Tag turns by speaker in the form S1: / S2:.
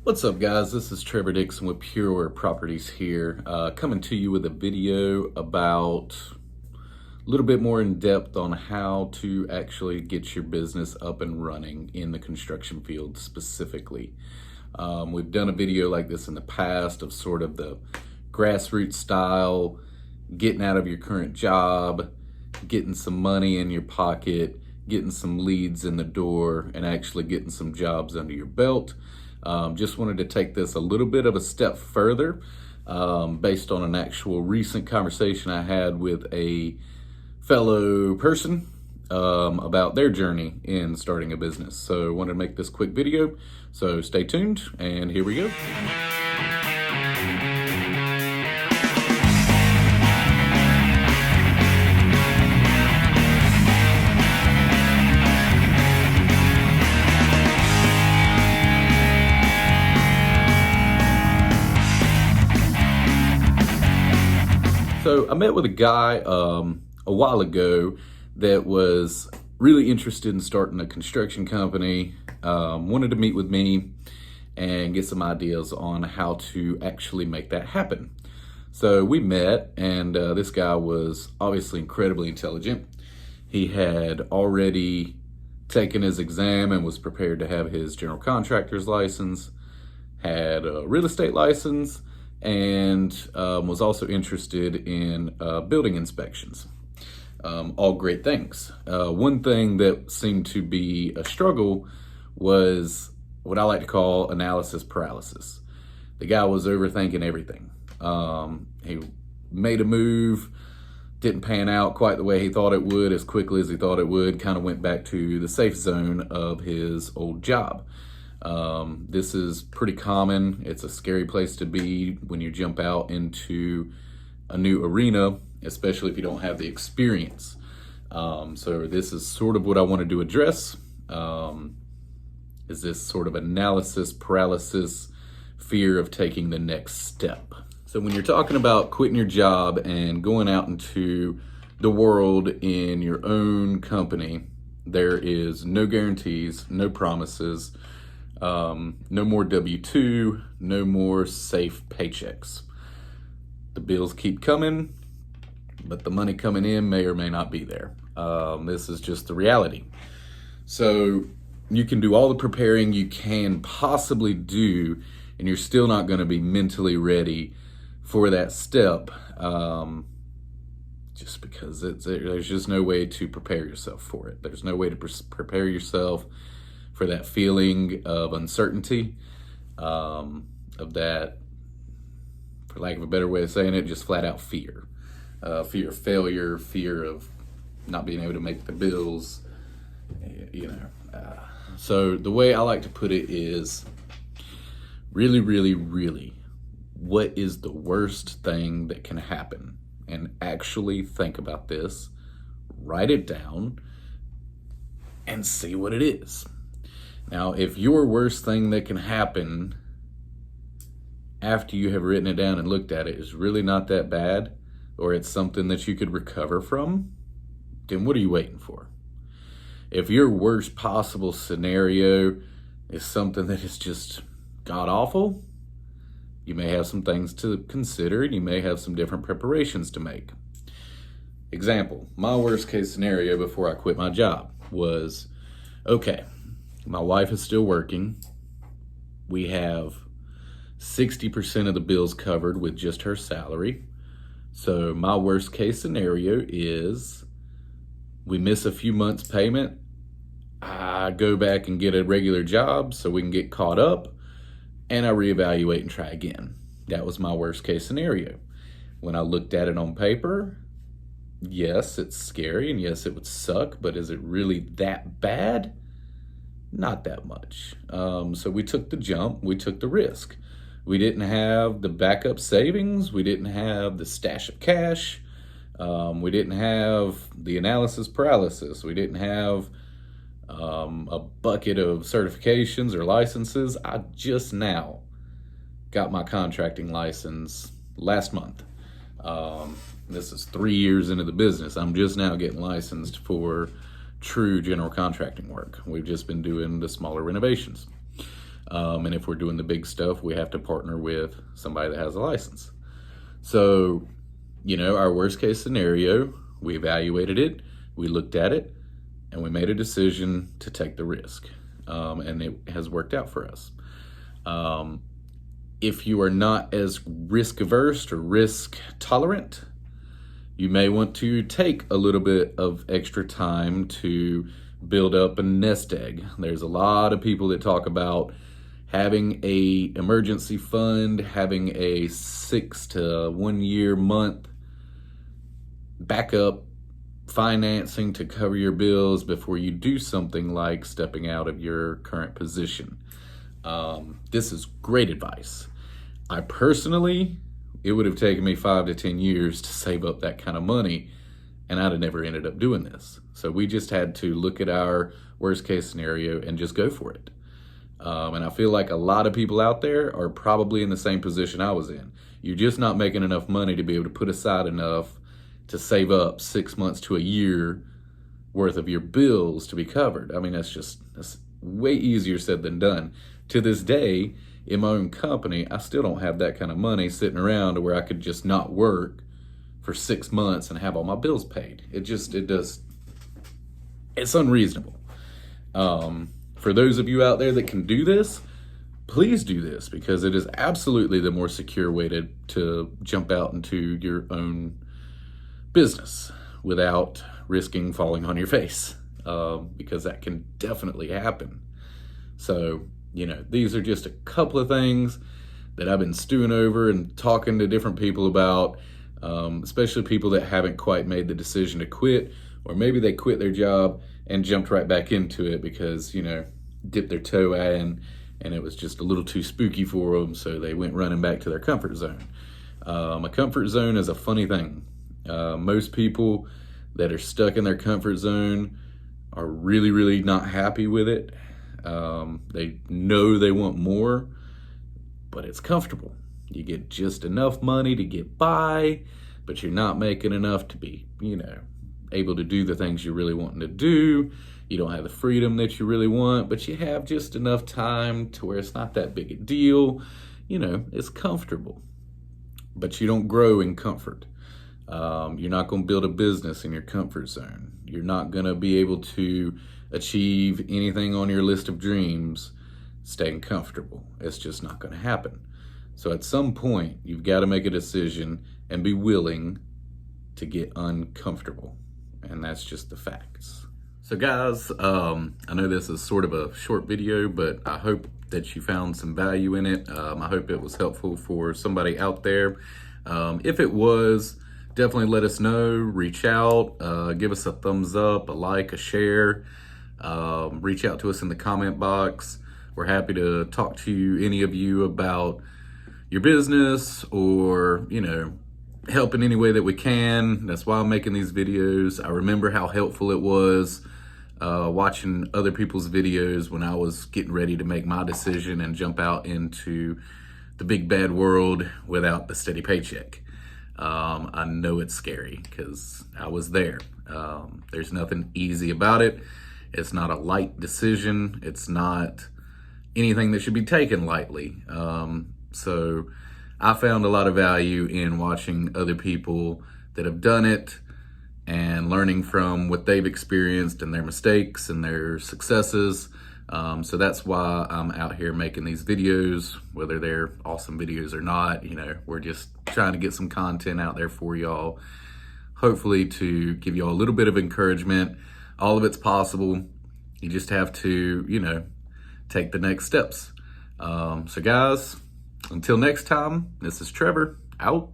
S1: What's up, guys? This is Trevor Dixon with Pure Properties here, coming to you with a video about a little bit more in depth on how to actually get your business up and running in the construction field specifically. We've done a video like this in the past of sort of the grassroots style, getting out of your current job, getting some money in your pocket, getting some leads in the door, and actually getting some jobs under your belt. Just wanted to take this a little bit of a step further based on an actual recent conversation I had with a fellow person about their journey in starting a business. So I wanted to make this quick video, so stay tuned, and here we go. So I met with a guy a while ago that was really interested in starting a construction company, wanted to meet with me and get some ideas on how to actually make that happen. So we met, and this guy was obviously incredibly intelligent. He had already taken his exam and was prepared to have his general contractor's license, had a real estate license, and was also interested in building inspections. All great things. One thing that seemed to be a struggle was what I like to call analysis paralysis. The guy was overthinking everything. He made a move, didn't pan out quite the way he thought it would, as quickly as he thought it would, kind of went back to the safe zone of his old job. This is pretty common. It's a scary place to be when you jump out into a new arena, especially if you don't have the experience. So this is sort of what I wanted to address, is this sort of analysis paralysis, fear of taking the next step. So when you're talking about quitting your job and going out into the world in your own company, there is no guarantees, no promises, no more W-2, no more safe paychecks. The bills keep coming, but the money coming in may or may not be there. This is just the reality. So you can do all the preparing you can possibly do, and you're still not going to be mentally ready for that step, just because there's just no way to prepare yourself for it. There's no way to prepare yourself for that feeling of uncertainty, of that, for lack of a better way of saying it, just flat out fear. Fear of failure, fear of not being able to make the bills, So the way I like to put it is really, really, really, what is the worst thing that can happen? And actually think about this, write it down, and see what it is. Now, if your worst thing that can happen after you have written it down and looked at it is really not that bad, or it's something that you could recover from, then what are you waiting for? If your worst possible scenario is something that is just god-awful, you may have some things to consider, and you may have some different preparations to make. Example, my worst case scenario before I quit my job was, okay, my wife is still working. We have 60% of the bills covered with just her salary. So my worst case scenario is we miss a few months payment. I go back and get a regular job so we can get caught up, and I reevaluate and try again. That was my worst case scenario. When I looked at it on paper, yes, it's scary, and yes, it would suck, but is it really that bad? Not that much. So we took the jump, we took the risk. We didn't have the backup savings, we didn't have the stash of cash, we didn't have the analysis paralysis, we didn't have a bucket of certifications or licenses. I just now got my contracting license last month. This is 3 years into the business. I'm just now getting licensed for true general contracting work. We've just been doing the smaller renovations. And if we're doing the big stuff, we have to partner with somebody that has a license. So, our worst case scenario, we evaluated it, we looked at it, and we made a decision to take the risk. And it has worked out for us. If you are not as risk averse or risk tolerant, you may want to take a little bit of extra time to build up a nest egg. There's a lot of people that talk about having a emergency fund, having a 6 to 1 year month backup financing to cover your bills before you do something like stepping out of your current position. This is great advice. I personally, it would have taken me 5 to 10 years to save up that kind of money, and I'd have never ended up doing this. So we just had to look at our worst case scenario and just go for it. And I feel like a lot of people out there are probably in the same position I was in. You're just not making enough money to be able to put aside enough to save up 6 months to a year worth of your bills to be covered. I mean, that's way easier said than done. To this day, in my own company, I still don't have that kind of money sitting around to where I could just not work for 6 months and have all my bills paid. It's unreasonable. For those of you out there that can do this, please do this, because it is absolutely the more secure way to jump out into your own business without risking falling on your face, because that can definitely happen. So, these are just a couple of things that I've been stewing over and talking to different people about, especially people that haven't quite made the decision to quit, or maybe they quit their job and jumped right back into it because, dipped their toe in and it was just a little too spooky for them, so they went running back to their comfort zone. A comfort zone is a funny thing. Most people that are stuck in their comfort zone are really, really not happy with it. They know they want more, but it's comfortable. You get just enough money to get by, but you're not making enough to be, able to do the things you're really wanting to do. You don't have the freedom that you really want, but you have just enough time to where it's not that big a deal. It's comfortable, but you don't grow in comfort. You're not going to build a business in your comfort zone. You're not going to be able to achieve anything on your list of dreams staying comfortable. It's just not going to happen. So at some point, you've got to make a decision and be willing to get uncomfortable. And that's just the facts. So guys, I know this is sort of a short video, but I hope that you found some value in it. I hope it was helpful for somebody out there. If it was, definitely let us know. Reach out, give us a thumbs up, a like, a share. Reach out to us in the comment box. We're happy to talk to any of you about your business or, help in any way that we can. That's why I'm making these videos. I remember how helpful it was watching other people's videos when I was getting ready to make my decision and jump out into the big bad world without the steady paycheck. I know it's scary because I was there. There's nothing easy about it. It's not a light decision. It's not anything that should be taken lightly. So I found a lot of value in watching other people that have done it and learning from what they've experienced and their mistakes and their successes. So that's why I'm out here making these videos, whether they're awesome videos or not. We're just trying to get some content out there for y'all, hopefully to give y'all a little bit of encouragement. All of it's possible. You just have to, take the next steps. So guys, until next time, this is Trevor, out.